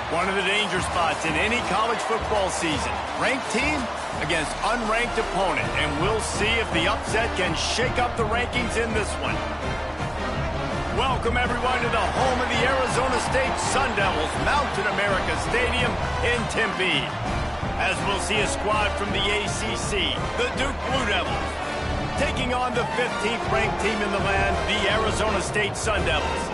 One of the danger spots in any college football season. Ranked team against unranked opponent. And we'll see if the upset can shake up the rankings in this one. Welcome, everyone, to the home of the Arizona State Sun Devils, Mountain America Stadium in Tempe. As we'll see a squad from the ACC, the Duke Blue Devils, taking on the 15th ranked team in the land, the Arizona State Sun Devils.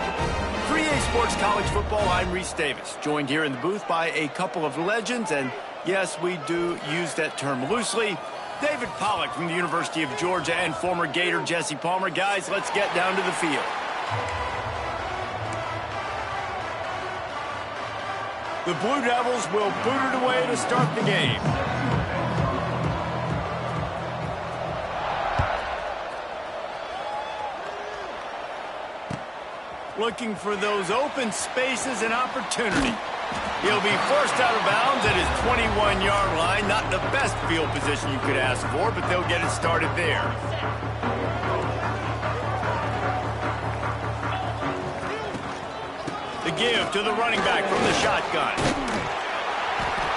For EA Sports College Football, I'm Reese Davis, joined here in the booth by a couple of legends, and yes, we do use that term loosely. David Pollack from the University of Georgia and former Gator Jesse Palmer. Guys, let's get down to the field. The Blue Devils will boot it away to start the game. Looking for those open spaces and opportunity. He'll be forced out of bounds at his 21-yard line. Not the best field position you could ask for, but they'll get it started there. The give to the running back from the shotgun.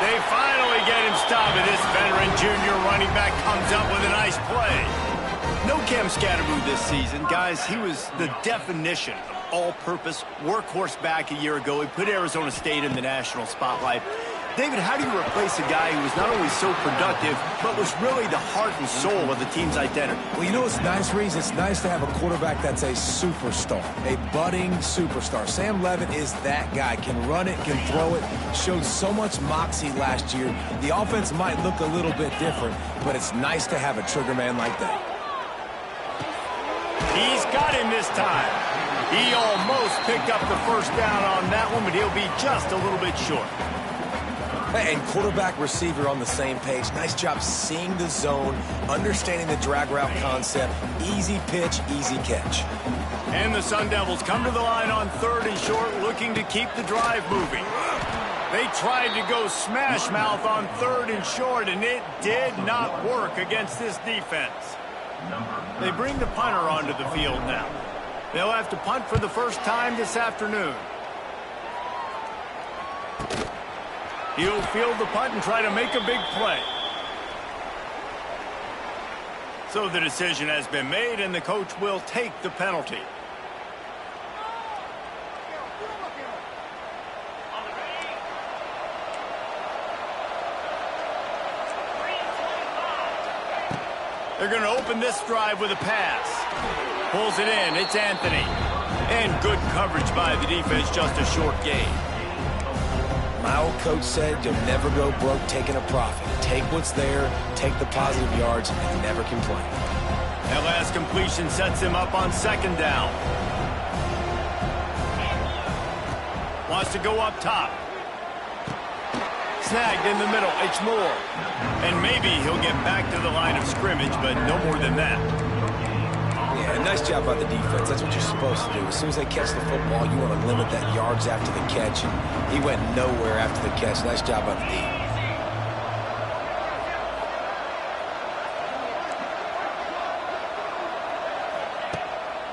They finally get him stopped, and this veteran junior running back comes up with a nice play. No Cam Scatteroo this season. Guys, he was the definition of all-purpose workhorse back a year ago. He put Arizona State in the national spotlight. David, how do you replace a guy who was not only so productive, but was really the heart and soul of the team's identity? Well, you know what's nice, Reese? It's nice to have a quarterback that's a superstar, a budding superstar. Sam Levitt is that guy. Can run it, can throw it, showed so much moxie last year. The offense might look a little bit different, but it's nice to have a trigger man like that. He's got him this time. He almost picked up the first down on that one, but he'll be just a little bit short. And quarterback receiver on the same page. Nice job seeing the zone, understanding the drag route concept. Easy pitch, easy catch. And the Sun Devils come to the line on 3rd and short, looking to keep the drive moving. They tried to go smash mouth on 3rd and short, and it did not work against this defense. They bring the punter onto the field now. They'll have to punt for the first time this afternoon. He'll field the punt and try to make a big play. So the decision has been made, and the coach will take the penalty. They're going to open this drive with a pass. Pulls it in. It's Anthony. And good coverage by the defense, just a short gain. My old coach said you'll never go broke taking a profit. Take what's there, take the positive yards, and never complain. That last completion sets him up on 2nd down. Wants to go up top. Snagged in the middle. It's Moore. And maybe he'll get back to the line of scrimmage, but no more than that. Yeah, nice job by the defense. That's what you're supposed to do. As soon as they catch the football, you want to limit that yards after the catch. And he went nowhere after the catch. Nice job by the D.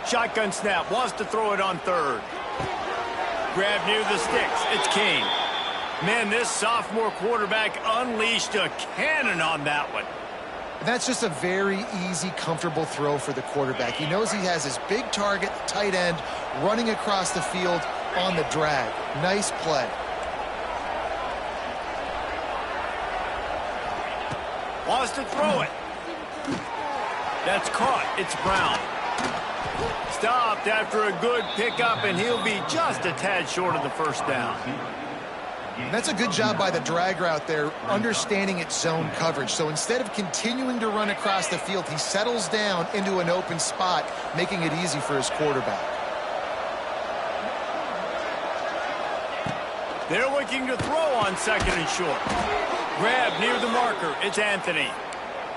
Shotgun snap. Wants to throw it on 3rd. Grab near the sticks. It's King. Man, this sophomore quarterback unleashed a cannon on that one. That's just a very easy, comfortable throw for the quarterback. He knows he has his big target, the tight end, running across the field on the drag. Nice play. Wants to throw it. That's caught. It's Brown. Stopped after a good pickup, and he'll be just a tad short of the first down. That's a good job by the drag route there, understanding its zone coverage. So instead of continuing to run across the field, he settles down into an open spot, making it easy for his quarterback. They're looking to throw on 2nd and short. Grab near the marker. It's Anthony.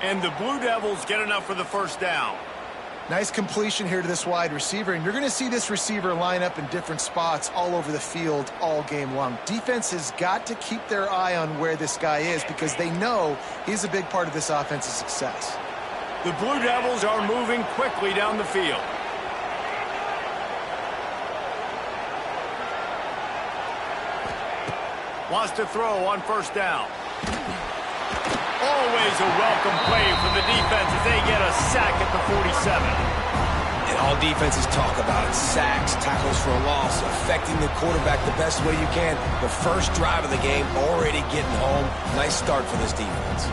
And the Blue Devils get enough for the first down. Nice completion here to this wide receiver, and you're going to see this receiver line up in different spots all over the field all game long. Defense has got to keep their eye on where this guy is because they know he's a big part of this offense's success. The Blue Devils are moving quickly down the field. Wants to throw on first down. Always a welcome play for the defense as they get a sack at the 47. And all defenses talk about it. Sacks, tackles for a loss, affecting the quarterback the best way you can. The first drive of the game, already getting home. Nice start for this defense.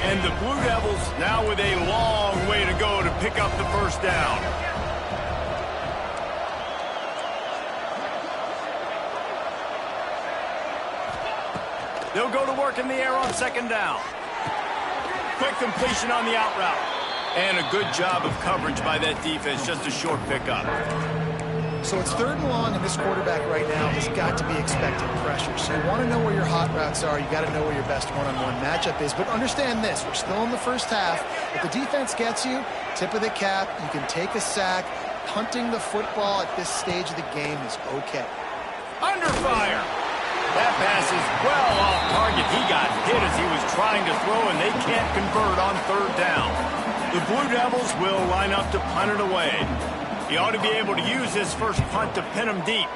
And the Blue Devils now with a long way to go to pick up the first down. They'll go to work in the air on second down. Quick completion on the out route. And a good job of coverage by that defense, just a short pickup. So it's 3rd and long, and this quarterback right now has got to be expecting pressure. So you want to know where your hot routes are. You got to know where your best one-on-one matchup is. But understand this, we're still in the first half. If the defense gets you, tip of the cap, you can take a sack. Punting the football at this stage of the game is okay. Under fire. That pass is well off target. He got hit as he was trying to throw, and they can't convert on 3rd down. The Blue Devils will line up to punt it away. He ought to be able to use this first punt to pin him deep.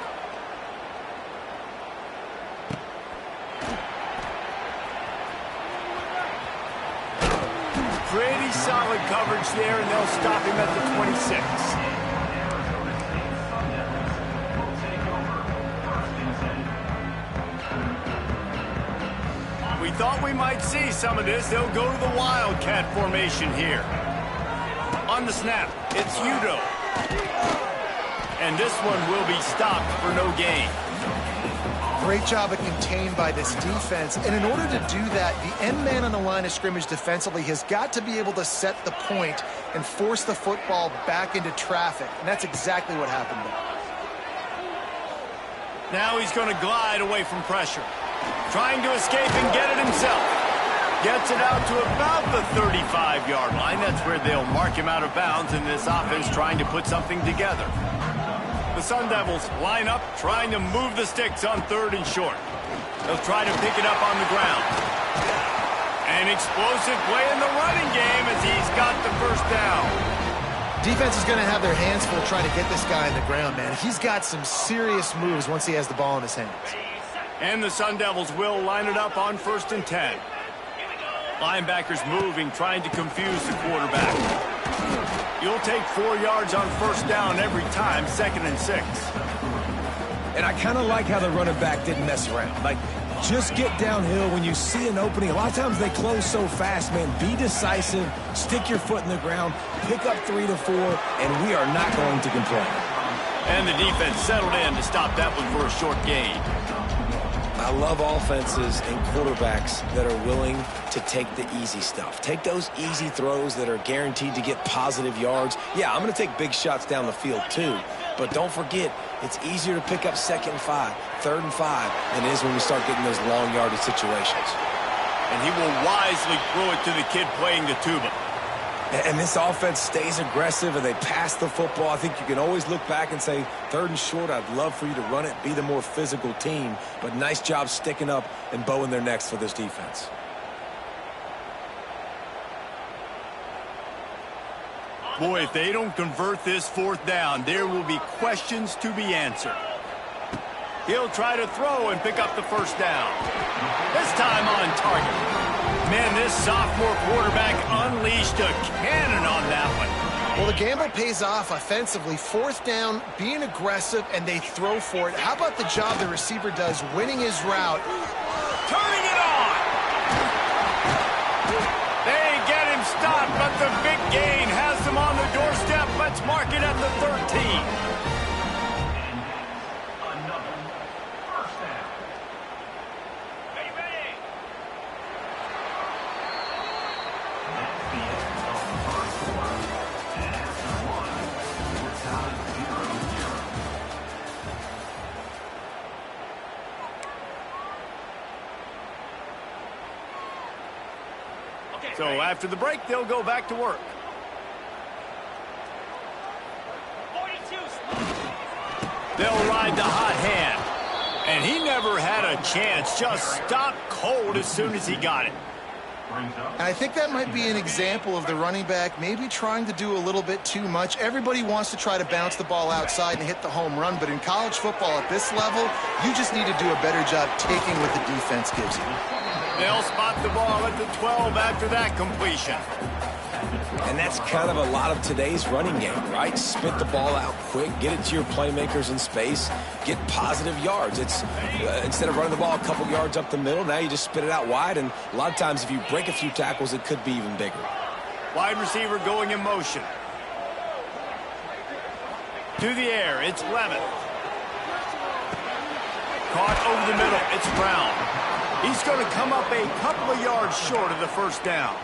Pretty solid coverage there, and they'll stop him at the 26. We thought we might see some of this. They'll go to the Wildcat formation here. On the snap, it's Udo. And this one will be stopped for no gain. Great job of contained by this defense. And in order to do that, the end man on the line of scrimmage defensively has got to be able to set the point and force the football back into traffic. And that's exactly what happened there. Now he's going to glide away from pressure. Trying to escape and get it himself. Gets it out to about the 35-yard line. That's where they'll mark him out of bounds in this offense trying to put something together. The Sun Devils line up trying to move the sticks on 3rd and short. They'll try to pick it up on the ground. An explosive play in the running game as he's got the first down. Defense is going to have their hands full trying to get this guy on the ground, man. He's got some serious moves once he has the ball in his hands. And the Sun Devils will line it up on 1st and 10. Linebackers moving, trying to confuse the quarterback. You'll take 4 yards on first down every time, 2nd and 6. And I kind of like how the running back didn't mess around. Like, just get downhill when you see an opening. A lot of times they close so fast, man. Be decisive, stick your foot in the ground, pick up 3 to 4, and we are not going to complain. And the defense settled in to stop that one for a short gain. I love offenses and quarterbacks that are willing to take the easy stuff. Take those easy throws that are guaranteed to get positive yards. Yeah, I'm going to take big shots down the field too. But don't forget, it's easier to pick up 2nd and 5, 3rd and 5 than it is when we start getting those long yardage situations. And he will wisely throw it to the kid playing the tuba. And this offense stays aggressive and they pass the football. I think you can always look back and say, 3rd and short, I'd love for you to run it, be the more physical team. But nice job sticking up and bowing their necks for this defense. Boy, if they don't convert this 4th down, there will be questions to be answered. He'll try to throw and pick up the first down. This time on target. Man, this sophomore quarterback unleashed a cannon on that one. Well, the gamble pays off offensively. 4th down, being aggressive, and they throw for it. How about the job the receiver does winning his route? Turning it on! They get him stopped, but the big gain has them on the doorstep. Let's mark it at the 13. So after the break, they'll go back to work. They'll ride the hot hand. And he never had a chance. Just stopped cold as soon as he got it. And I think that might be an example of the running back maybe trying to do a little bit too much. Everybody wants to try to bounce the ball outside and hit the home run, but in college football at this level, you just need to do a better job taking what the defense gives you. They'll spot the ball at the 12 after that completion. And that's kind of a lot of today's running game, right? Spit the ball out quick, get it to your playmakers in space, get positive yards. It's instead of running the ball a couple yards up the middle, now you just spit it out wide, and a lot of times if you break a few tackles, it could be even bigger. Wide receiver going in motion. To the air, it's Levitt. Caught over the middle, it's Brown. He's going to come up a couple of yards short of the first down.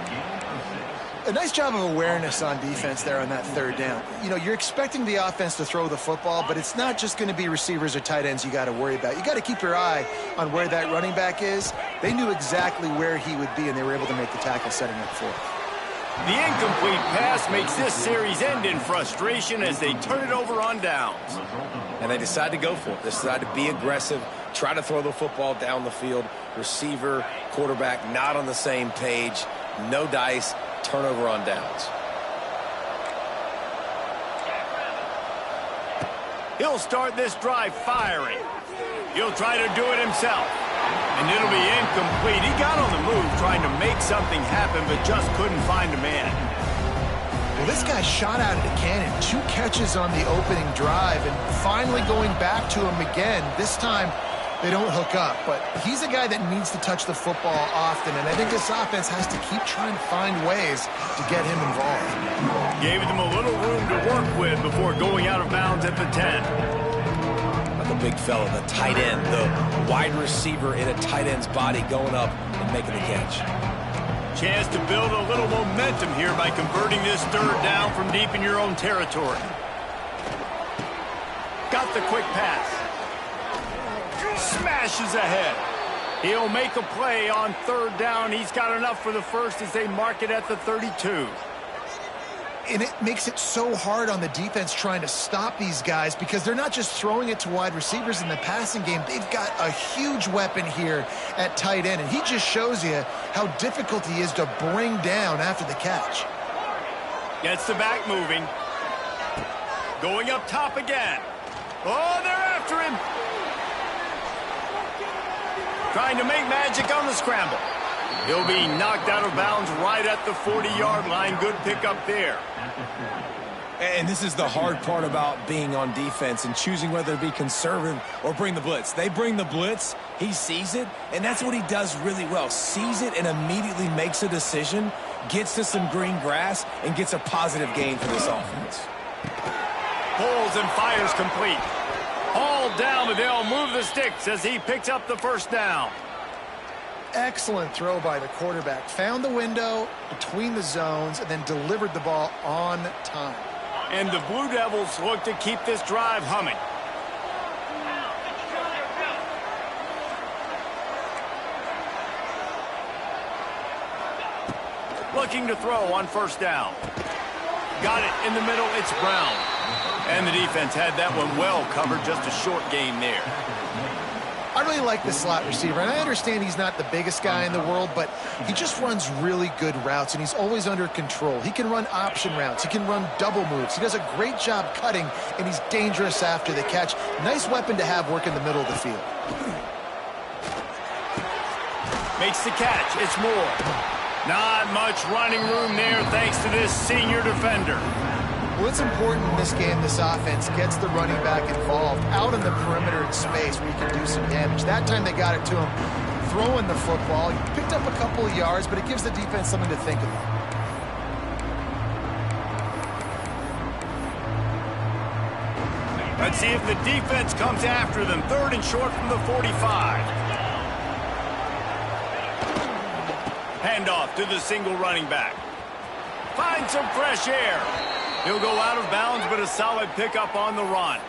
A nice job of awareness on defense there on that third down. You know, you're expecting the offense to throw the football, but it's not just going to be receivers or tight ends you got to worry about. You got to keep your eye on where that running back is. They knew exactly where he would be, and they were able to make the tackle setting up for it. The incomplete pass makes this series end in frustration as they turn it over on downs. And they decide to go for it. They decide to be aggressive, try to throw the football down the field. Receiver, quarterback, not on the same page. No dice. Turnover on downs. He'll start this drive firing. He'll try to do it himself. And it'll be incomplete. He got on the move trying to make something happen, but just couldn't find a man. Well, this guy shot out of the cannon. 2 catches on the opening drive, and finally going back to him again. This time, they don't hook up, but he's a guy that needs to touch the football often, and I think this offense has to keep trying to find ways to get him involved. Gave them a little room to work with before going out of bounds at the 10. The big fella, the tight end, the wide receiver in a tight end's body going up and making the catch. Chance to build a little momentum here by converting this third down from deep in your own territory. Got the quick pass. Smashes ahead. He'll make a play on third down. He's got enough for the first as they mark it at the 32. And it makes it so hard on the defense trying to stop these guys because they're not just throwing it to wide receivers in the passing game. They've got a huge weapon here at tight end, and he just shows you how difficult he is to bring down after the catch. Gets the back moving. Going up top again. Oh, they're after him. Trying to make magic on the scramble. He'll be knocked out of bounds right at the 40-yard line. Good pickup there. And this is the hard part about being on defense and choosing whether to be conservative or bring the blitz. They bring the blitz, he sees it, and that's what he does really well. Sees it and immediately makes a decision, gets to some green grass, and gets a positive gain for this offense. Pulls and fires complete. All down, but they'll move the sticks as he picks up the first down. Excellent throw by the quarterback. Found the window between the zones and then delivered the ball on time. And the Blue Devils look to keep this drive humming. Looking to throw on first down. Got it in the middle, it's Brown. And the defense had that one well covered, just a short gain there. I really like this slot receiver, and I understand he's not the biggest guy in the world, but he just runs really good routes, and he's always under control. He can run option routes. He can run double moves. He does a great job cutting, and he's dangerous after the catch. Nice weapon to have work in the middle of the field. Makes the catch. It's Moore. Not much running room there thanks to this senior defender. Well, it's important in this game this offense gets the running back involved out in the perimeter in space where you can do some damage. That time they got it to him throwing the football. He picked up a couple of yards, but it gives the defense something to think about. Let's see if the defense comes after them. Third and short from the 45. Handoff to the single running back. Find some fresh air. He'll go out of bounds, but a solid pickup on the run.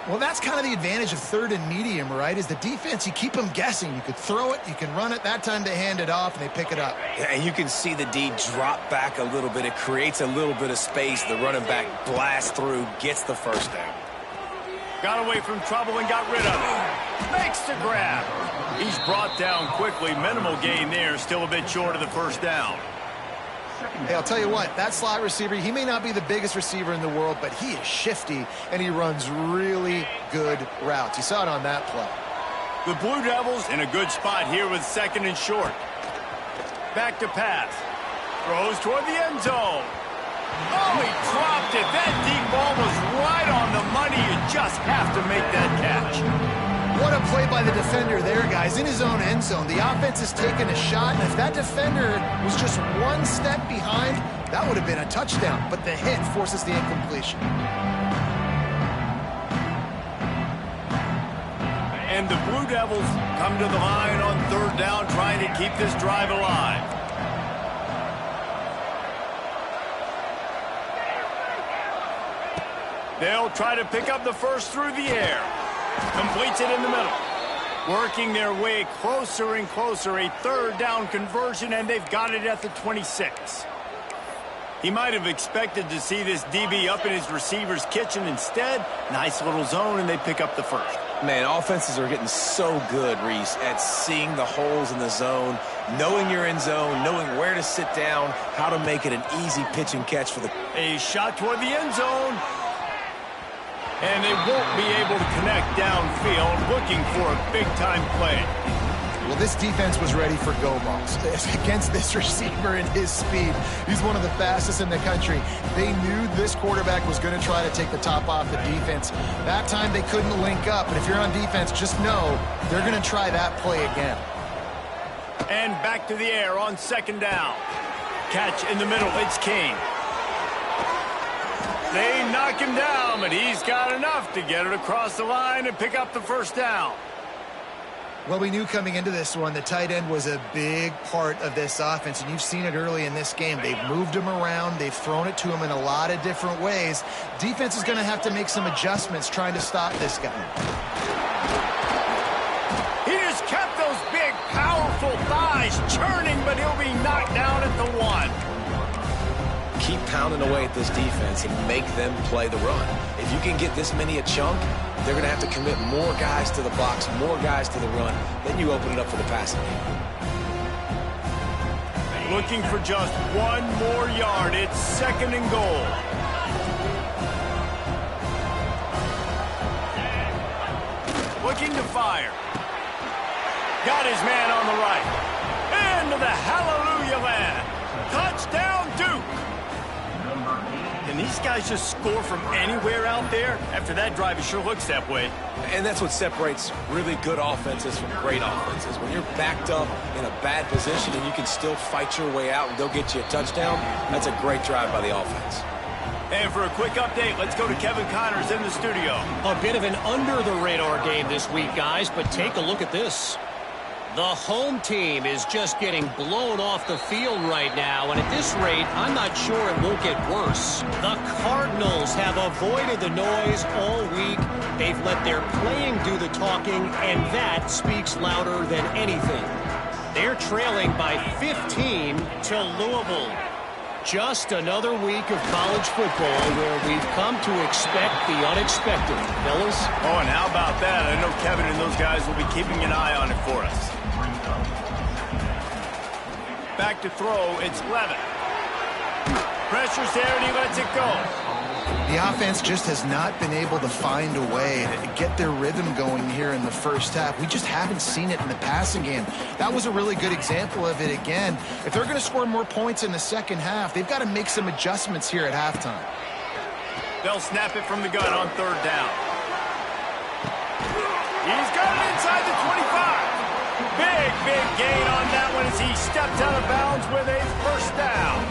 Well, that's kind of the advantage of third and medium, right? Is the defense, you keep them guessing. You could throw it, you can run it. That time they hand it off, and they pick it up. Yeah, and you can see the D drop back a little bit. It creates a little bit of space. The running back blasts through, gets the first down. Got away from trouble and got rid of it. Makes the grab. He's brought down quickly. Minimal gain there. Still a bit short of the first down. Hey, I'll tell you what, that slot receiver, he may not be the biggest receiver in the world, but he is shifty, and he runs really good routes. You saw it on that play. The Blue Devils in a good spot here with 2nd and short. Back to pass. Throws toward the end zone. Oh, he dropped it. That deep ball was right on the money. You just have to make that catch. What a play by the defender there, guys. In his own end zone, the offense is taking a shot, and if that defender was just one step behind, that would have been a touchdown. But the hit forces the incompletion. And the Blue Devils come to the line on 3rd down, trying to keep this drive alive. They'll try to pick up the first through the air. Completes it in the middle. Working their way closer and closer. A 3rd down conversion, and they've got it at the 26. He might have expected to see this DB up in his receiver's kitchen. Instead, nice little zone, and they pick up the first. Man, offenses are getting so good, Reese, at seeing the holes in the zone, knowing you're in zone, knowing where to sit down, how to make it an easy pitch and catch for the... A shot toward the end zone. And they won't be able to connect downfield, looking for a big-time play. Well, this defense was ready for go balls against this receiver and his speed. He's one of the fastest in the country. They knew this quarterback was going to try to take the top off the defense. That time they couldn't link up, but if you're on defense, just know they're going to try that play again. And back to the air on 2nd down. Catch in the middle, it's King. They knock him down, but he's got enough to get it across the line and pick up the first down. Well, we knew coming into this one, the tight end was a big part of this offense, and you've seen it early in this game. They've moved him around. They've thrown it to him in a lot of different ways. Defense is going to have to make some adjustments trying to stop this guy. He just kept those big, powerful thighs churning, but he'll be knocked down at the 1. Keep pounding away at this defense and make them play the run. If you can get this many a chunk, they're going to have to commit more guys to the box, more guys to the run. Then you open it up for the passing game. Looking for just 1 more yard. It's 2nd and goal. Looking to fire. Got his man on the right. Into the hallelujah land. Touchdown, Duke. Can these guys just score from anywhere out there? After that drive, it sure looks that way. And that's what separates really good offenses from great offenses. When you're backed up in a bad position and you can still fight your way out and go get you a touchdown, that's a great drive by the offense. And for a quick update, let's go to Kevin Connors in the studio. A bit of an under-the-radar game this week, guys, but take a look at this. The home team is just getting blown off the field right now, and at this rate, I'm not sure it won't get worse. The Cardinals have avoided the noise all week. They've let their playing do the talking, and that speaks louder than anything. They're trailing by 15 to Louisville. Just another week of college football where we've come to expect the unexpected. Fellas? Oh, and how about that? I know Kevin and those guys will be keeping an eye on it for us. Back to throw, it's Levin. Pressure's there and he lets it go. The offense just has not been able to find a way to get their rhythm going here in the first half. We just haven't seen it in the passing game. That was a really good example of it again. If they're going to score more points in the second half, they've got to make some adjustments here at halftime. They'll snap it from the gun on 3rd down. He's got it inside the 25. Big gain on that one as he steps out of bounds with a first down.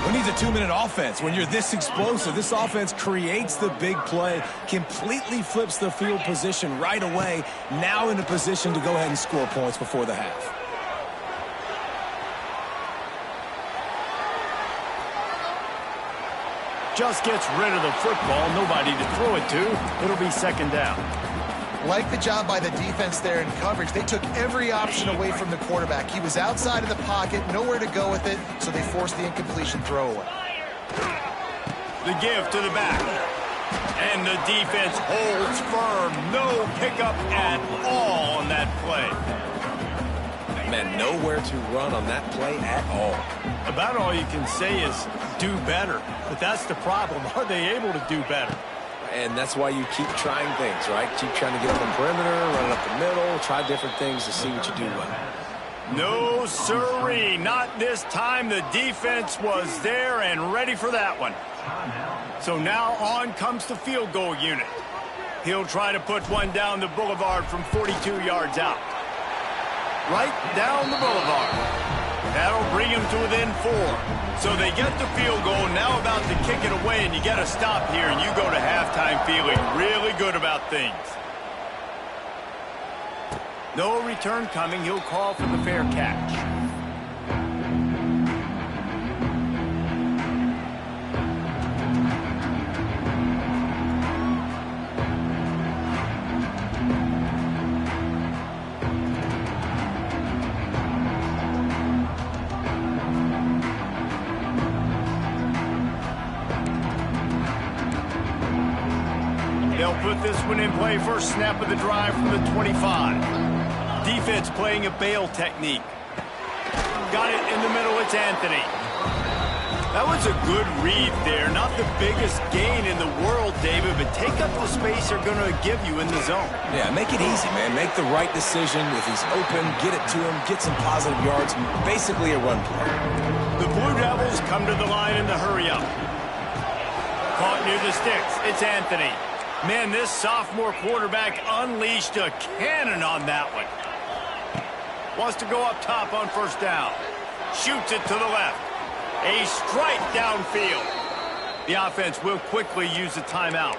Who needs a 2-minute offense? When you're this explosive, this offense creates the big play, completely flips the field position right away, now in a position to go ahead and score points before the half. Just gets rid of the football, nobody to throw it to. It'll be 2nd down. Like the job by the defense there in coverage. They took every option away from the quarterback. He was outside of the pocket, nowhere to go with it, so they forced the incompletion throwaway. The give to the back. And the defense holds firm. No pickup at all on that play. Man, nowhere to run on that play at all. About all you can say is do better. But that's the problem. Are they able to do better? And that's why you keep trying things, right? Keep trying to get up the perimeter, run it up the middle, try different things to see what you do well. No, sirree. Not this time. The defense was there and ready for that one. So now on comes the field goal unit. He'll try to put one down the boulevard from 42 yards out. Right down the boulevard. That'll bring him to within 4. So they get the field goal, now about to kick it away, and you get a stop here, and you go to halftime feeling really good about things. No return coming. He'll call for the fair catch. They'll put this one in play. First snap of the drive from the 25. Defense playing a bail technique. Got it in the middle. It's Anthony. That was a good read there. Not the biggest gain in the world, David, but take up the space they're going to give you in the zone. Yeah, make it easy, man. Make the right decision. If he's open, get it to him. Get some positive yards. Basically a run play. The Blue Devils come to the line in the hurry up. Caught near the sticks. It's Anthony. Man, this sophomore quarterback unleashed a cannon on that one. Wants to go up top on first down. Shoots it to the left. A strike downfield. The offense will quickly use a timeout.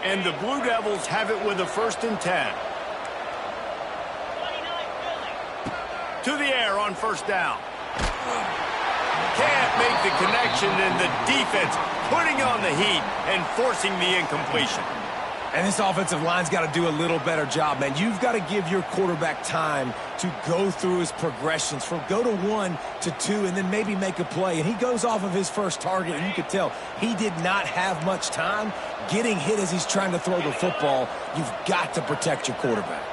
And the Blue Devils have it with a 1st and 10. To the air on first down. Can't make the connection, and the defense putting on the heat and forcing the incompletion. And this offensive line's got to do a little better job, man. You've got to give your quarterback time to go through his progressions from go to 1 to 2 and then maybe make a play. And he goes off of his first target, and you could tell he did not have much time getting hit as he's trying to throw the football. You've got to protect your quarterback.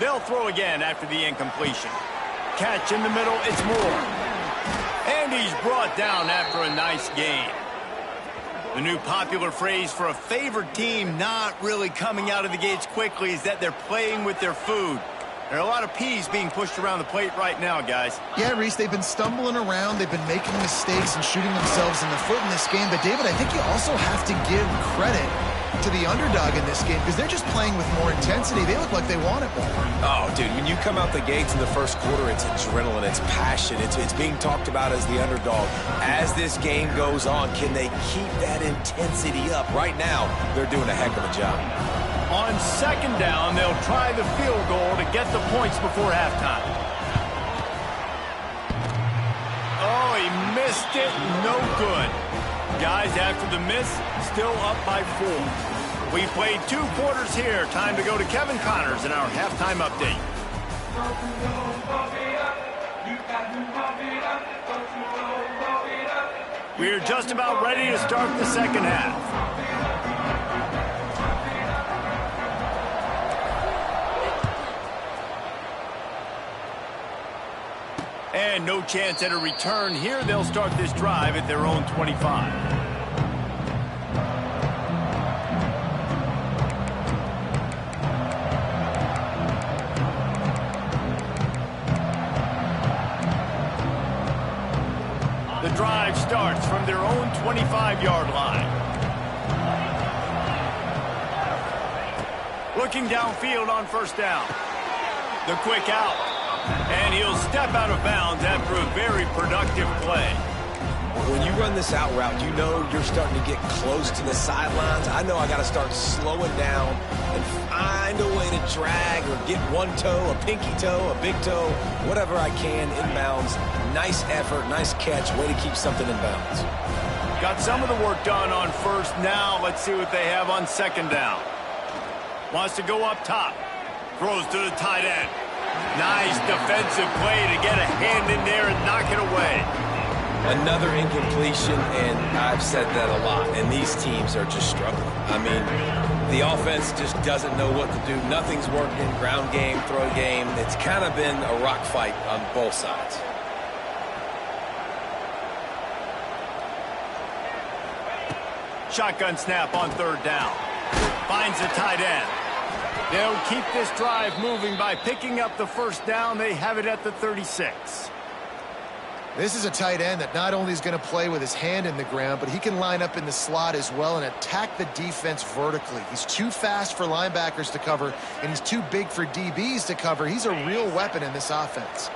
They'll throw again after the incompletion. Catch in the middle, it's Moore. And he's brought down after a nice gain. The new popular phrase for a favored team not really coming out of the gates quickly is that they're playing with their food. There are a lot of peas being pushed around the plate right now, guys. Yeah, Reese, they've been stumbling around. They've been making mistakes and shooting themselves in the foot in this game. But, David, I think you also have to give credit to the underdog in this game because they're just playing with more intensity. They look like they want it more. Oh, dude, when you come out the gates in the first quarter, it's adrenaline, it's passion, it's being talked about as the underdog. As this game goes on, can they keep that intensity up? Right now, they're doing a heck of a job. On second down, they'll try the field goal to get the points before halftime. Oh, he missed it. No good. Guys, after the miss, still up by 4. We played 2 quarters here. Time to go to Kevin Connors in our halftime update. We're just about ready to start the second half. And no chance at a return here. They'll start this drive at their own 25. The drive starts from their own 25-yard line. Looking downfield on first down. The quick out. And he'll step out of bounds after a very productive play. When you run this out route, you know you're starting to get close to the sidelines. I know I got to start slowing down and find a way to drag or get one toe, a pinky toe, a big toe, whatever I can inbounds. Nice effort, nice catch, way to keep something in bounds. Got some of the work done on first. Now let's see what they have on second down. Wants to go up top. Throws to the tight end. Nice defensive play to get a hand in there and knock it away. Another incompletion, and I've said that a lot, and these teams are just struggling. I mean, the offense just doesn't know what to do. Nothing's working. Ground game, throw game. It's kind of been a rock fight on both sides. Shotgun snap on third down. Finds the tight end. They'll keep this drive moving by picking up the first down. They have it at the 36. This is a tight end that not only is going to play with his hand in the ground, but he can line up in the slot as well and attack the defense vertically. He's too fast for linebackers to cover, and he's too big for DBs to cover. He's a real weapon in this offense.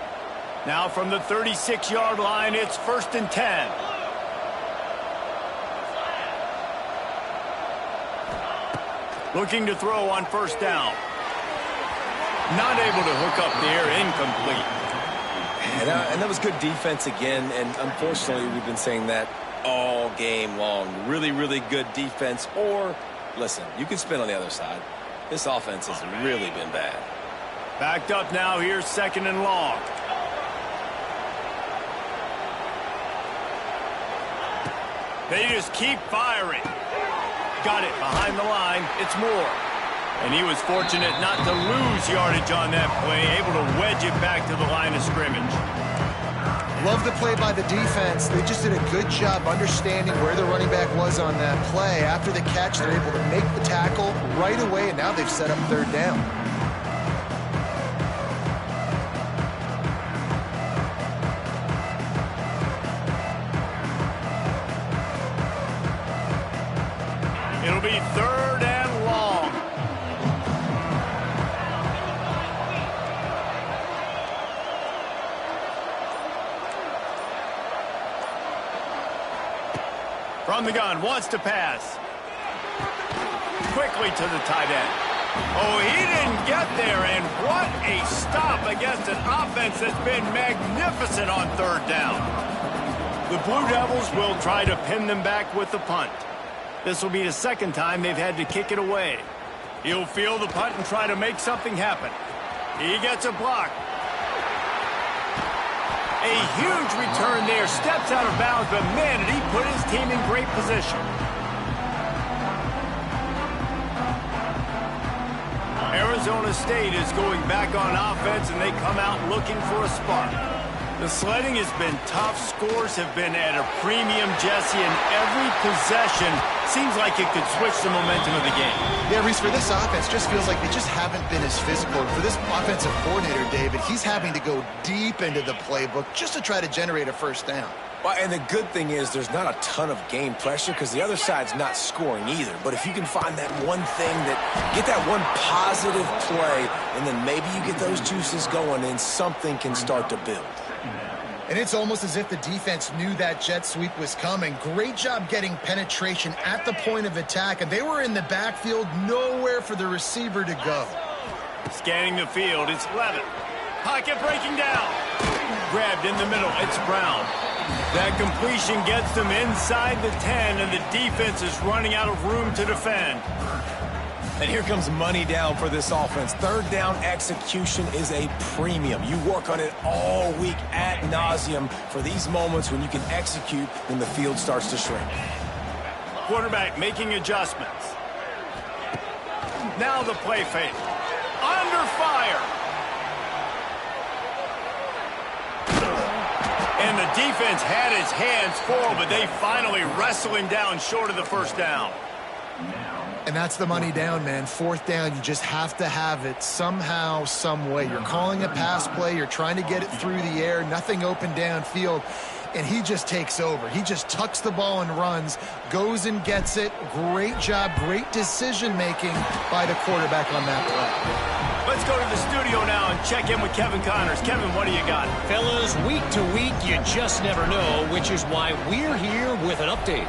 Now from the 36-yard line, it's 1st and 10. Looking to throw on first down. Not able to hook up there, incomplete. And that was good defense again, and unfortunately we've been saying that all game long. Really, really good defense, or, listen, you can spin on the other side. This offense has really been bad. Backed up now, here's 2nd and long. They just keep firing. Got it behind the line. It's Moore. And he was fortunate not to lose yardage on that play, able to wedge it back to the line of scrimmage. Love the play by the defense. They just did a good job understanding where the running back was on that play. After the catch, they're able to make the tackle right away, and now they've set up third down. It'll be 3rd and long. From the gun, wants to pass. Quickly to the tight end. Oh, he didn't get there, and what a stop against an offense that's been magnificent on third down. The Blue Devils will try to pin them back with the punt. This will be the 2nd time they've had to kick it away. He'll field the punt and try to make something happen. He gets a block. A huge return there. Steps out of bounds, but man, did he put his team in great position. Arizona State is going back on offense, and they come out looking for a spark. The sledding has been tough. Scores have been at a premium, Jesse, and every possession seems like it could switch the momentum of the game. Yeah, Reese, for this offense, just feels like they just haven't been as physical. For this offensive coordinator, David, he's having to go deep into the playbook just to try to generate a first down. Well, and the good thing is there's not a ton of game pressure because the other side's not scoring either. But if you can find that one thing, get that one positive play, and then maybe you get those juices going and something can start to build. And it's almost as if the defense knew that jet sweep was coming. Great job getting penetration at the point of attack, and they were in the backfield, nowhere for the receiver to go. Scanning the field, it's Levitt. Pocket breaking down. Grabbed in the middle, it's Brown. That completion gets them inside the 10, and the defense is running out of room to defend. And here comes money down for this offense. Third down execution is a premium. You work on it all week ad nauseum for these moments when you can execute when the field starts to shrink. Quarterback making adjustments. Now the play fake. Under fire. And the defense had his hands full, but they finally wrestle him down short of the first down. And that's the money down, man. 4th down, you just have to have it somehow, some way. You're calling a pass play. You're trying to get it through the air. Nothing open downfield. And he just takes over. He just tucks the ball and runs, goes and gets it. Great job, great decision-making by the quarterback on that play. Let's go to the studio now and check in with Kevin Connors. Kevin, what do you got? Fellas, week to week, you just never know, which is why we're here with an update.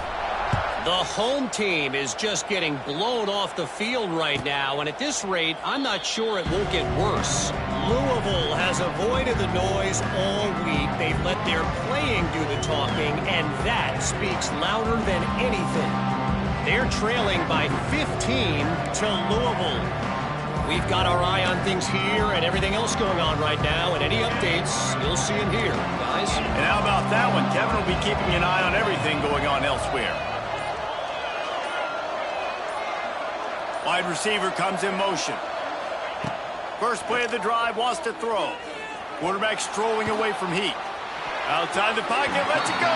The home team is just getting blown off the field right now, and at this rate, I'm not sure it won't get worse. Louisville has avoided the noise all week. They've let their playing do the talking, and that speaks louder than anything. They're trailing by 15 to Louisville. We've got our eye on things here and everything else going on right now, and any updates you'll see in here, guys. And how about that one? Kevin will be keeping an eye on everything going on elsewhere. Wide receiver comes in motion. First play of the drive, wants to throw. Quarterback strolling away from heat. Outside the pocket, lets it go.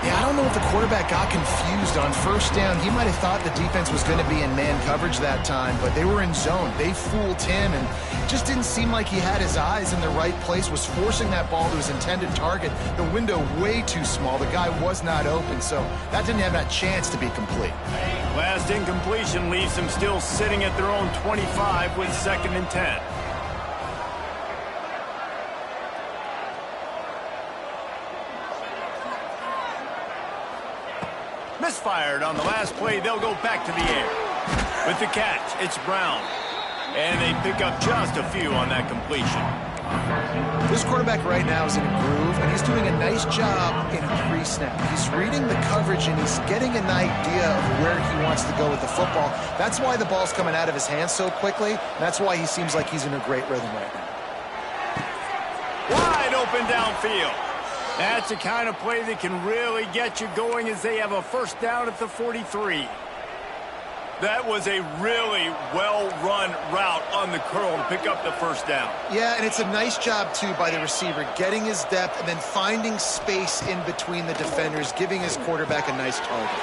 Yeah, I don't know if the quarterback got confused on first down. He might have thought the defense was going to be in man coverage that time, but they were in zone. They fooled him, and it just didn't seem like he had his eyes in the right place, was forcing that ball to his intended target. The window way too small. The guy was not open, so that didn't have that chance to be complete. Last incompletion leaves them still sitting at their own 25 with 2nd and 10. Misfired on the last play. They'll go back to the air. With the catch, it's Brown. And they pick up just a few on that completion. This quarterback right now is in a groove, and he's doing a nice job in pre-snap. He's reading the coverage, and he's getting an idea of where he wants to go with the football. That's why the ball's coming out of his hands so quickly, and that's why he seems like he's in a great rhythm right now. Wide open downfield. That's the kind of play that can really get you going as they have a first down at the 43. That was a really well-run route on the curl to pick up the first down. Yeah, and it's a nice job, too, by the receiver, getting his depth and then finding space in between the defenders, giving his quarterback a nice target.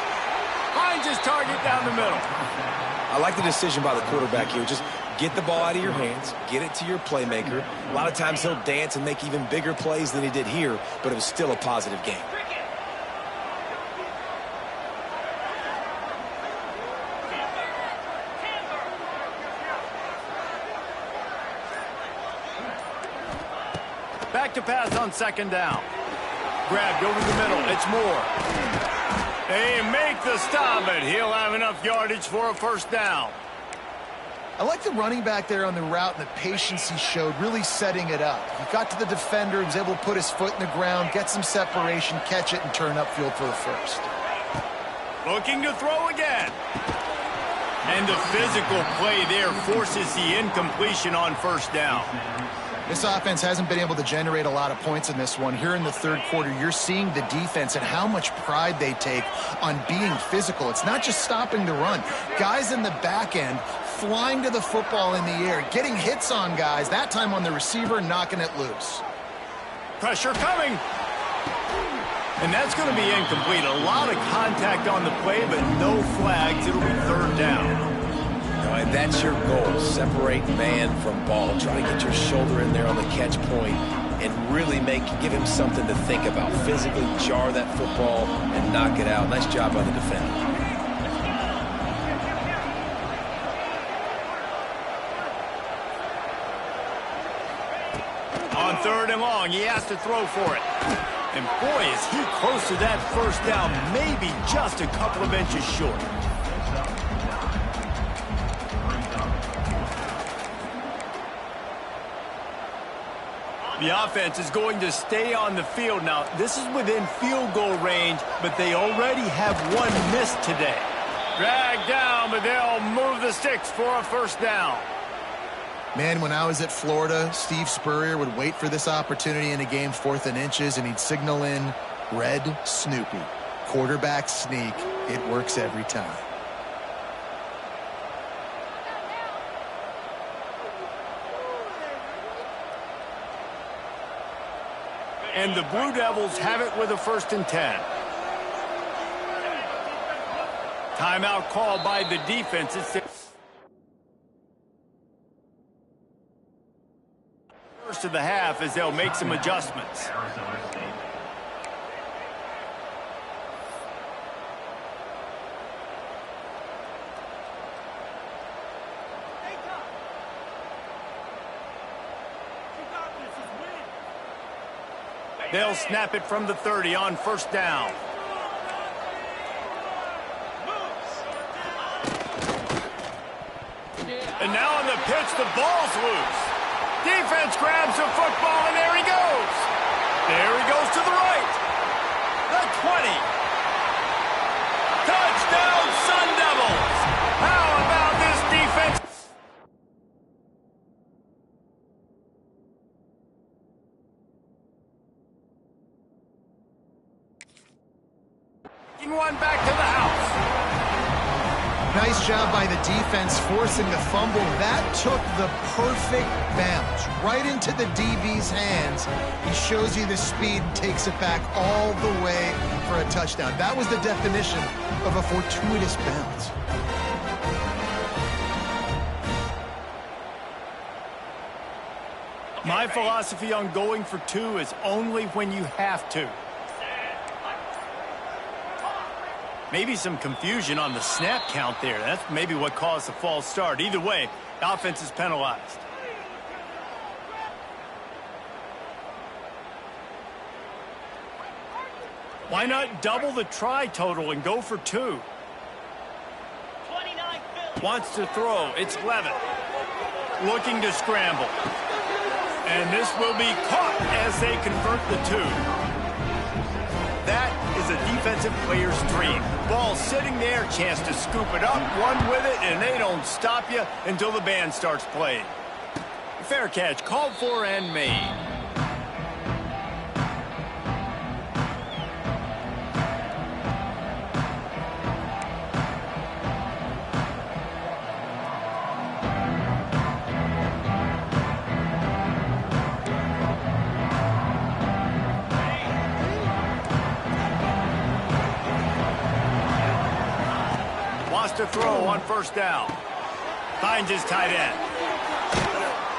Finds his target down the middle. I like the decision by the quarterback here. Just get the ball out of your hands, get it to your playmaker. A lot of times he'll dance and make even bigger plays than he did here, but it was still a positive game. Back to pass on 2nd down. Grabbed over the middle. It's Moore. They make the stop, but he'll have enough yardage for a first down. I like the running back there on the route and the patience he showed, really setting it up. He got to the defender, he was able to put his foot in the ground, get some separation, catch it, and turn upfield for the first. Looking to throw again. And the physical play there forces the incompletion on first down. This offense hasn't been able to generate a lot of points in this one. Here in the 3rd quarter, you're seeing the defense and how much pride they take on being physical. It's not just stopping the run. Guys in the back end flying to the football in the air, getting hits on guys, that time on the receiver, knocking it loose. Pressure coming. And that's going to be incomplete. A lot of contact on the play, but no flags. It'll be 3rd down. And that's your goal. Separate man from ball. Try to get your shoulder in there on the catch point and really give him something to think about. Physically jar that football and knock it out. Nice job by the defender. On 3rd and long, he has to throw for it. And boy, is he close to that first down, maybe just a couple of inches short. The offense is going to stay on the field now. This is within field goal range, but they already have one miss today. Dragged down, but they'll move the sticks for a first down. Man, when I was at Florida, Steve Spurrier would wait for this opportunity in a game 4th and inches, and he'd signal in Red Snoopy. Quarterback sneak. It works every time. And the Blue Devils have it with a 1st and 10. Timeout called by the defense. It's first of the half as they'll make some adjustments. They'll snap it from the 30 on 1st down. And now on the pitch, the ball's loose. Defense grabs the football, and there he goes. There he goes to the right. The 20. Touchdown, Sun Devils. How about this defense? nice job by the defense forcing the fumble. That took the perfect bounce right into the DB's hands. He shows you the speed and takes it back all the way for a touchdown. That was the definition of a fortuitous bounce. My philosophy on going for two is only when you have to. Maybe some confusion on the snap count there. That's maybe what caused the false start. Either way, the offense is penalized. Why not double the try total and go for two? Wants to throw. It's Levitt. Looking to scramble. And this will be caught as they convert the two. That is a defensive player's dream. Ball sitting there, chance to scoop it up, run with it, and they don't stop you until the band starts playing. Fair catch, called for and made. To throw on first down. Finds his tight end.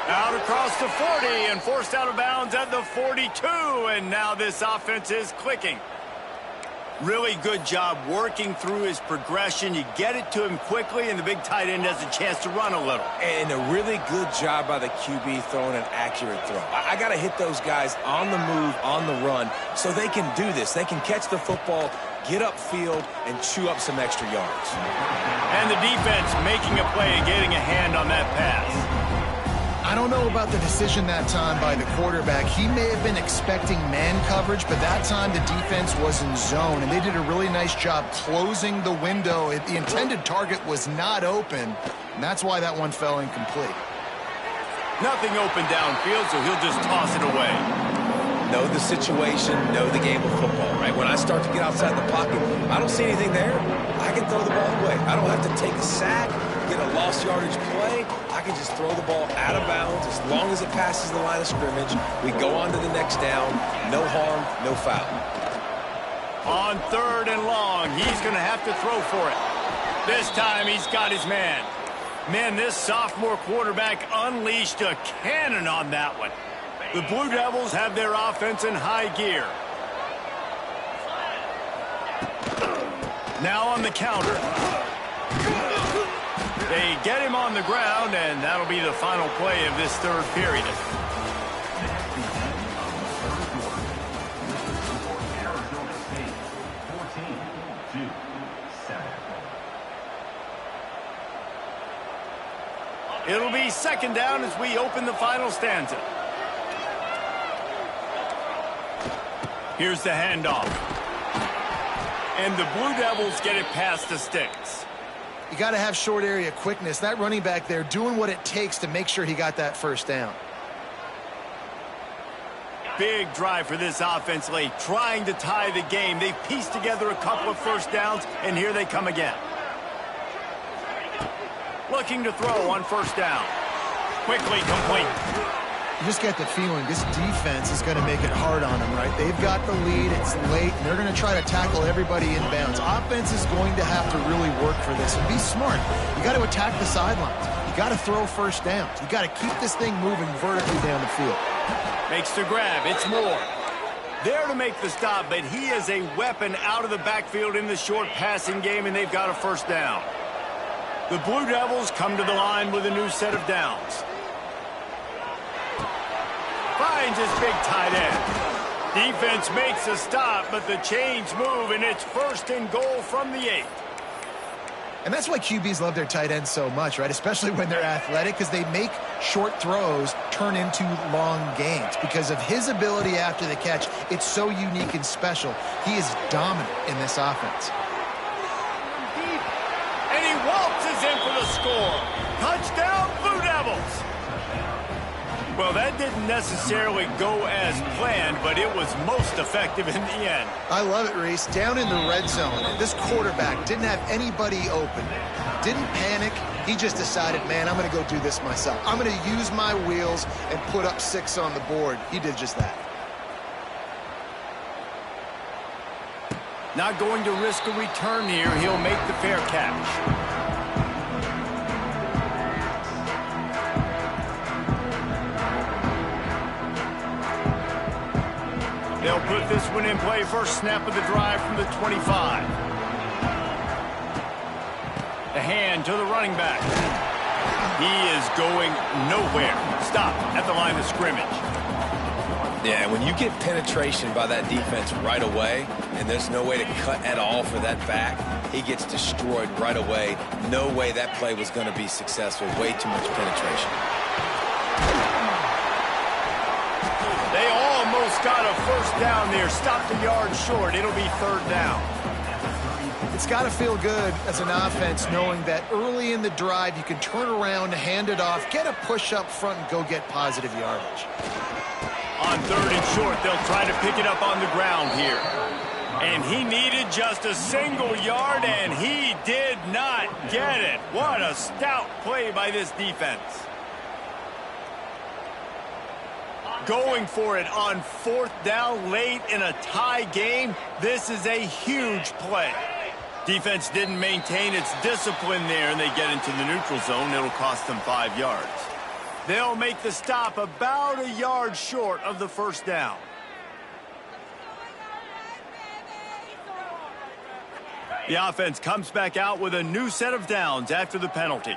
Out across the 40 and forced out of bounds at the 42. And now this offense is clicking. Really good job working through his progression. You get it to him quickly, and the big tight end has a chance to run a little. And a really good job by the QB throwing an accurate throw. I got to hit those guys on the move, on the run, so they can do this. They can catch the football, get upfield, and chew up some extra yards. And the defense making a play and getting a hand on that pass. I don't know about the decision that time by the quarterback. He may have been expecting man coverage, but that time the defense was in zone, and they did a really nice job closing the window. The intended target was not open, and that's why that one fell incomplete. Nothing open downfield, so he'll just toss it away. Know the situation, know the game of football, right? When I start to get outside the pocket, I don't see anything there, I can throw the ball away. I don't have to take a sack, get a lost yardage play. I can just throw the ball out of bounds as long as it passes the line of scrimmage. We go on to the next down. No harm, no foul. On third and long, he's going to have to throw for it. This time he's got his man. Man, this sophomore quarterback unleashed a cannon on that one. The Blue Devils have their offense in high gear. Now on the counter. They get him on the ground, and that'll be the final play of this third period. It'll be second down as we open the final stanza. Here's the handoff. And the Blue Devils get it past the sticks. You got to have short area quickness. That running back there doing what it takes to make sure he got that first down. Big drive for this offense late, trying to tie the game. They've pieced together a couple of first downs, and here they come again. Looking to throw on first down. Quickly complete. You just get the feeling this defense is going to make it hard on them, right? They've got the lead, it's late, and they're going to try to tackle everybody in bounds. Offense is going to have to really work for this and be smart. You got to attack the sidelines. You got to throw first downs. You got to keep this thing moving vertically down the field. Makes the grab. It's Moore. There to make the stop, but he is a weapon out of the backfield in the short passing game, and they've got a first down. The Blue Devils come to the line with a new set of downs. Finds his big tight end. Defense makes a stop, but the chains move, and it's first and goal from the 8. And that's why QBs love their tight ends so much, right? Especially when they're athletic, because they make short throws turn into long gains. Because of his ability after the catch, it's so unique and special. He is dominant in this offense. And he waltzes in for the score. Touchdown, Blue Devils. Well, that didn't necessarily go as planned, but it was most effective in the end. I love it, Reese. Down in the red zone, this quarterback didn't have anybody open. Didn't panic. He just decided, man, I'm going to go do this myself. I'm going to use my wheels and put up 6 on the board. He did just that. Not going to risk a return here. He'll make the fair catch. They'll put this one in play. First snap of the drive from the 25. The hand to the running back. He is going nowhere. Stop at the line of scrimmage. Yeah, when you get penetration by that defense right away, and there's no way to cut at all for that back, he gets destroyed right away. No way that play was going to be successful. Way too much penetration. They almost got a first down there. Stopped a yard short. It'll be third down. It's got to feel good as an offense knowing that early in the drive you can turn around, hand it off, get a push up front, and go get positive yardage. On third and short, they'll try to pick it up on the ground here. And he needed just a single yard, and he did not get it. What a stout play by this defense. Going for it on fourth down late in a tie game. This is a huge play. Defense didn't maintain its discipline there, and they get into the neutral zone. It'll cost them 5 yards. They'll make the stop about a yard short of the first down. The offense comes back out with a new set of downs after the penalty.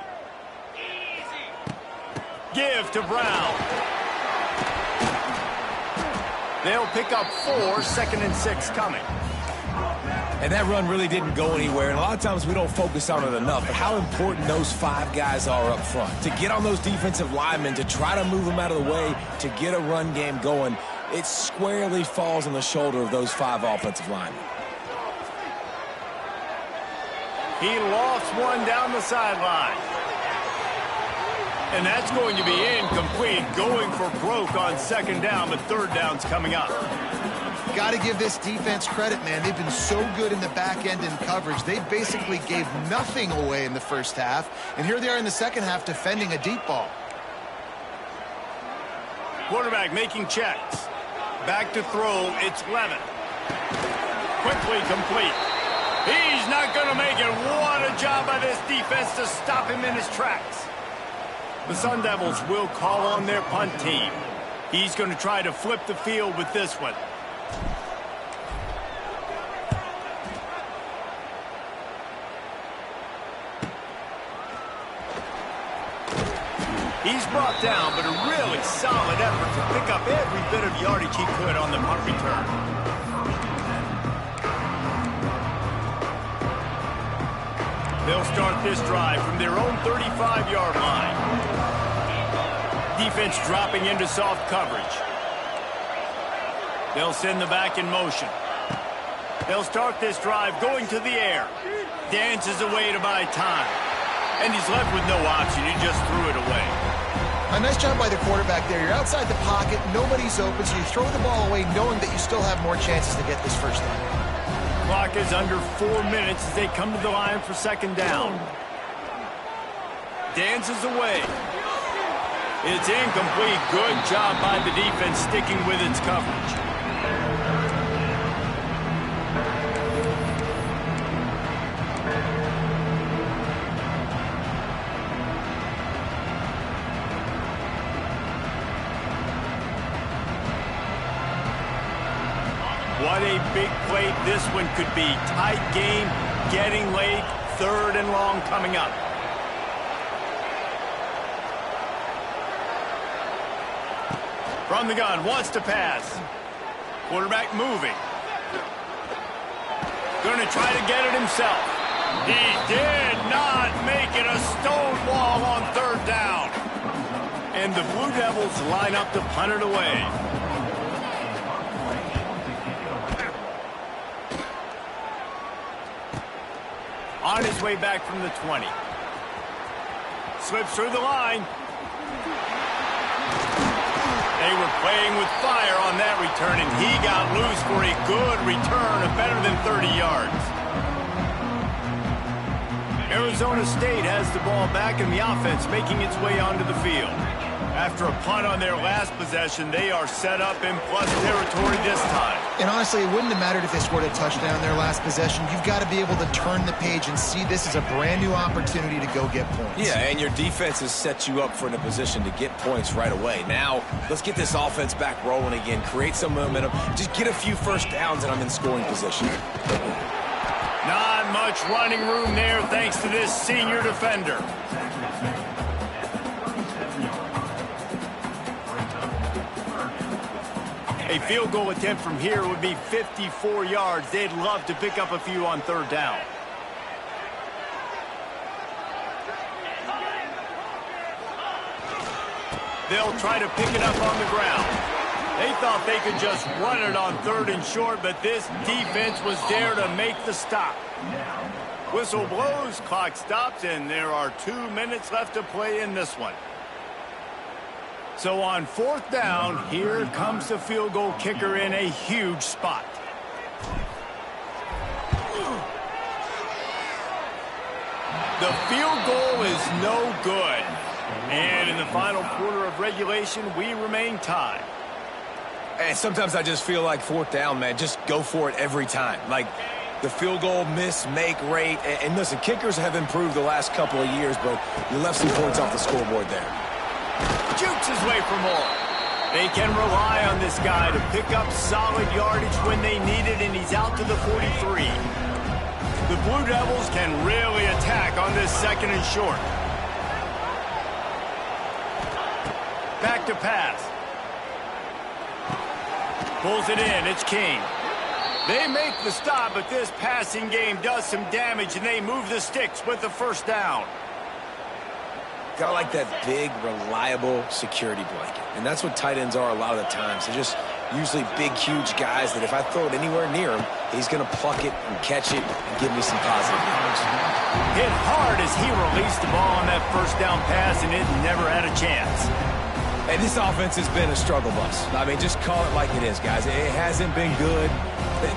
Give to Brown. They'll pick up 4, 2nd and 6 coming. And that run really didn't go anywhere, and a lot of times we don't focus on it enough, but how important those 5 guys are up front. To get on those defensive linemen, to try to move them out of the way, to get a run game going, it squarely falls on the shoulder of those 5 offensive linemen. He lost one down the sideline. And that's going to be incomplete, going for broke on 2nd down, but 3rd down's coming up. Got to give this defense credit, man. They've been so good in the back end in coverage. They basically gave nothing away in the first half, and here they are in the second half defending a deep ball. Quarterback making checks. Back to throw, it's Levin. Quickly complete. He's not going to make it. What a job by this defense to stop him in his tracks. The Sun Devils will call on their punt team. He's going to try to flip the field with this one. He's brought down, but a really solid effort to pick up every bit of yardage he could on the punt return. They'll start this drive from their own 35-yard line. Defense dropping into soft coverage. They'll send the back in motion. They'll start this drive going to the air. Dances away to buy time. And he's left with no option. He just threw it away. A nice job by the quarterback there. You're outside the pocket, nobody's open, so you throw the ball away knowing that you still have more chances to get this first down. Clock is under 4 minutes as they come to the line for 2nd down. Dances away. It's incomplete. Good job by the defense sticking with its coverage. What a big play this one could be. Tight game, getting late, 3rd and long coming up. From the gun, wants to pass. Quarterback moving. Going to try to get it himself. He did not make it. A stone wall on 3rd down. And the Blue Devils line up to punt it away. On his way back from the 20. Slips through the line. They were playing with fire on that return, and he got loose for a good return of better than 30 yards. Arizona State has the ball back, and the offense making its way onto the field. After a punt on their last possession, they are set up in plus territory this time. And honestly, it wouldn't have mattered if they scored a touchdown their last possession. You've got to be able to turn the page and see this as a brand new opportunity to go get points. Yeah, and your defense has set you up for a position to get points right away. Now, let's get this offense back rolling again, create some momentum, just get a few first downs, and I'm in scoring position. Not much running room there thanks to this senior defender. A field goal attempt from here would be 54 yards. They'd love to pick up a few on third down. They'll try to pick it up on the ground. They thought they could just run it on third and short, but this defense was there to make the stop. Whistle blows, clock stops, and there are 2 minutes left to play in this one. So on fourth down, here comes the field goal kicker in a huge spot. The field goal is no good. And in the final quarter of regulation, we remain tied. And sometimes I just feel like fourth down, man, just go for it every time. Like the field goal miss-make rate. And listen, kickers have improved the last couple of years, but you left some points off the scoreboard there. Jukes his way for more. They can rely on this guy to pick up solid yardage when they need it, and he's out to the 43. The Blue Devils can really attack on this second and short. Back to pass. Pulls it in. It's King. They make the stop, but this passing game does some damage, and they move the sticks with the first down. Got like that big, reliable security blanket. And that's what tight ends are a lot of the times. They're just usually big, huge guys that if I throw it anywhere near him, he's going to pluck it and catch it and give me some positive yards. Hit hard as he released the ball on that first down pass, and it never had a chance. And this offense has been a struggle bus. I mean, just call it like it is, guys. It hasn't been good,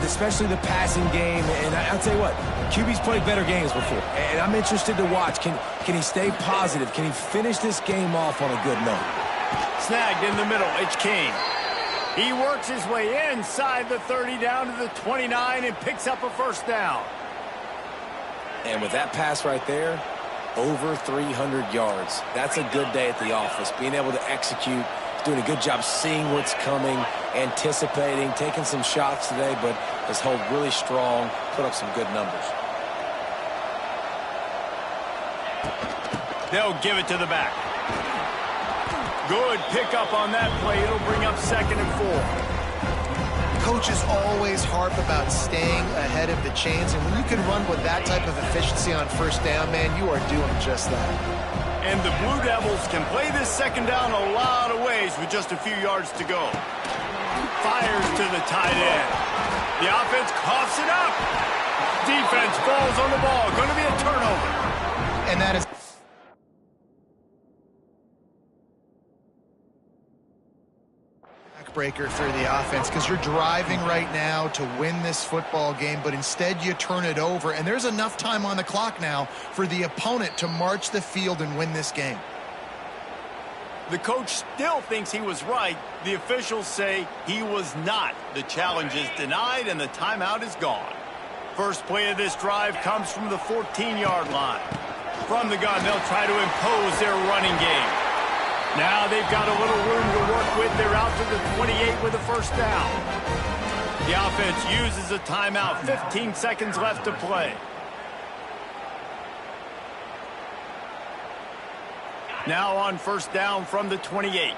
especially the passing game. And I'll tell you what, QB's played better games before. And I'm interested to watch. Can he stay positive? Can he finish this game off on a good note? Snagged in the middle. It's King. He works his way inside the 30 down to the 29 and picks up a first down. And with that pass right there, over 300 yards. That's a good day at the office. Being able to execute, doing a good job seeing what's coming, anticipating, taking some shots today, but has held really strong, put up some good numbers. They'll give it to the back. Good pickup on that play. It'll bring up 2nd and 4. Coaches always harp about staying ahead of the chains, and when you can run with that type of efficiency on first down, man, you are doing just that. And the Blue Devils can play this second down a lot of ways with just a few yards to go. Fires to the tight end. The offense coughs it up. Defense falls on the ball. Going to be a turnover. And that is breaker for the offense, because you're driving right now to win this football game, but instead you turn it over, and there's enough time on the clock now for the opponent to march the field and win this game. The coach still thinks he was right. The officials say he was not. The challenge is denied, and the timeout is gone. First play of this drive comes from the 14-yard line. From the gun, they'll try to impose their running game. Now they've got a little room to work with. They're out to the 28 with a first down. The offense uses a timeout. 15 seconds left to play. Now on first down from the 28.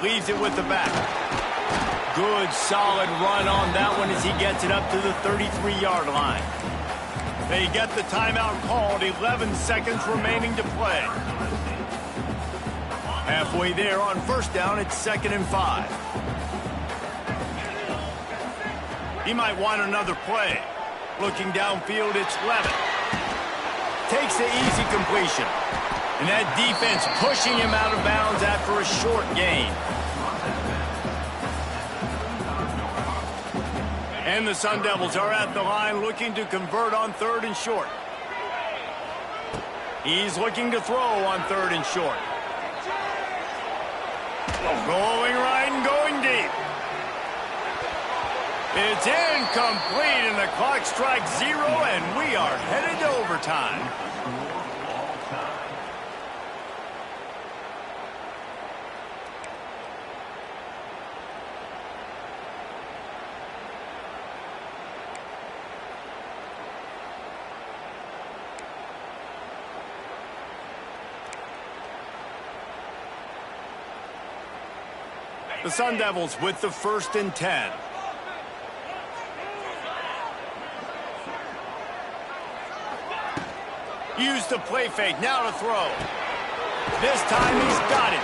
Leaves it with the back. Good, solid run on that one as he gets it up to the 33-yard line. They get the timeout called. 11 seconds remaining to play. Halfway there on first down, it's 2nd and 5. He might want another play. Looking downfield, it's Levitt. Takes the easy completion. And that defense pushing him out of bounds after a short gain. And the Sun Devils are at the line looking to convert on 3rd and short. He's looking to throw on 3rd and short. Going right and going deep. It's incomplete, and the clock strikes 0, and we are headed to overtime. The Sun Devils with the 1st and 10. Use the play fake, now to throw. This time he's got it.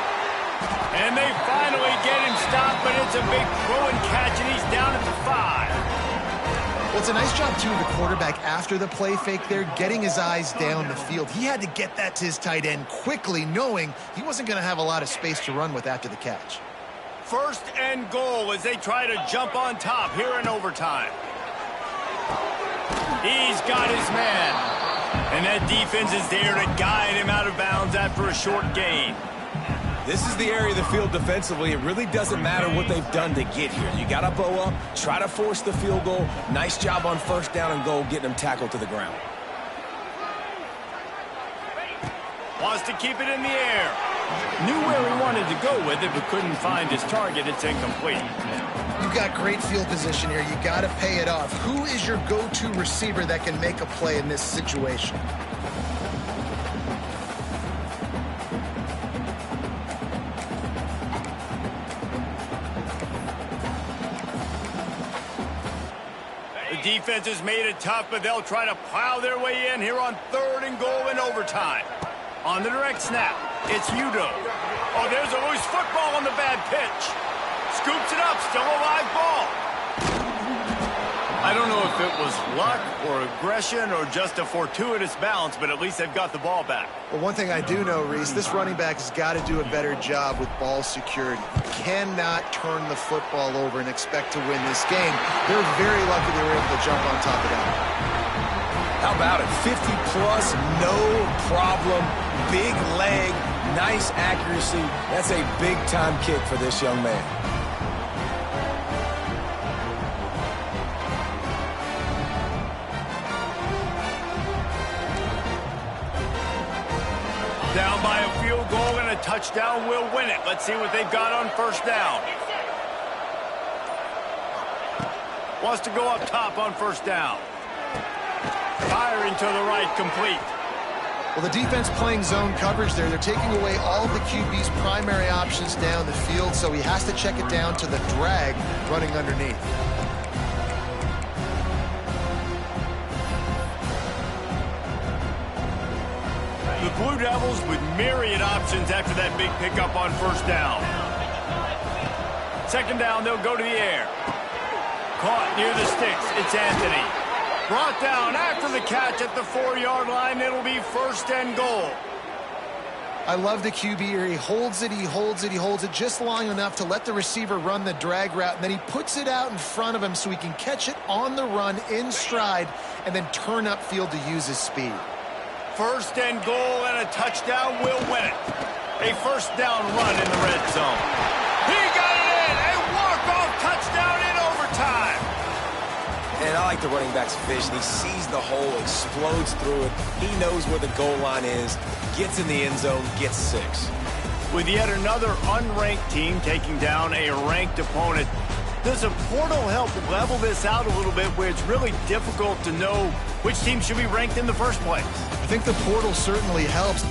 And they finally get him stopped, but it's a big throw and catch, and he's down at the 5. Well, it's a nice job, too, of the quarterback after the play fake there, getting his eyes down the field. He had to get that to his tight end quickly, knowing he wasn't going to have a lot of space to run with after the catch. 1st and goal as they try to jump on top here in overtime. He's got his man. And that defense is there to guide him out of bounds after a short gain. This is the area of the field defensively. It really doesn't matter what they've done to get here. You got to bow up, try to force the field goal. Nice job on 1st down and goal, getting them tackled to the ground. Wants to keep it in the air. Knew where he wanted to go with it, but couldn't find his target. It's incomplete. You've got great field position here. You got to pay it off. Who is your go-to receiver that can make a play in this situation? The defense has made it tough, but they'll try to plow their way in here on 3rd and goal in overtime. On the direct snap, it's Udo. Oh, there's a loose football on the bad pitch. Scoops it up, still a live ball. I don't know if it was luck or aggression or just a fortuitous bounce, but at least they've got the ball back. Well, one thing I do know, Reese, this running back has got to do a better job with ball security. You cannot turn the football over and expect to win this game. They're very lucky they were able to jump on top of that. How about it? 50-plus, no problem. Big leg, nice accuracy. That's a big-time kick for this young man. Down by a field goal and a touchdown will win it. Let's see what they've got on 1st down. Wants to go up top on 1st down. Firing to the right, complete. Well, the defense playing zone coverage there. They're taking away all of the QB's primary options down the field, so he has to check it down to the drag running underneath. The Blue Devils with myriad options after that big pickup on 1st down. 2nd down, they'll go to the air. Caught near the sticks. It's Anthony. Brought down after the catch at the 4-yard line. It'll be 1st and goal. I love the QB here. He holds it, he holds it, he holds it just long enough to let the receiver run the drag route, and then he puts it out in front of him so he can catch it on the run in stride and then turn upfield to use his speed. 1st and goal, and a touchdown will win it. A 1st down run in the red zone. He got it in! A walk-off touchdown in overtime! And I like the running back's vision. He sees the hole, explodes through it. He knows where the goal line is, gets in the end zone, gets 6. With yet another unranked team taking down a ranked opponent, does a portal help level this out a little bit where it's really difficult to know which team should be ranked in the first place? I think the portal certainly helps.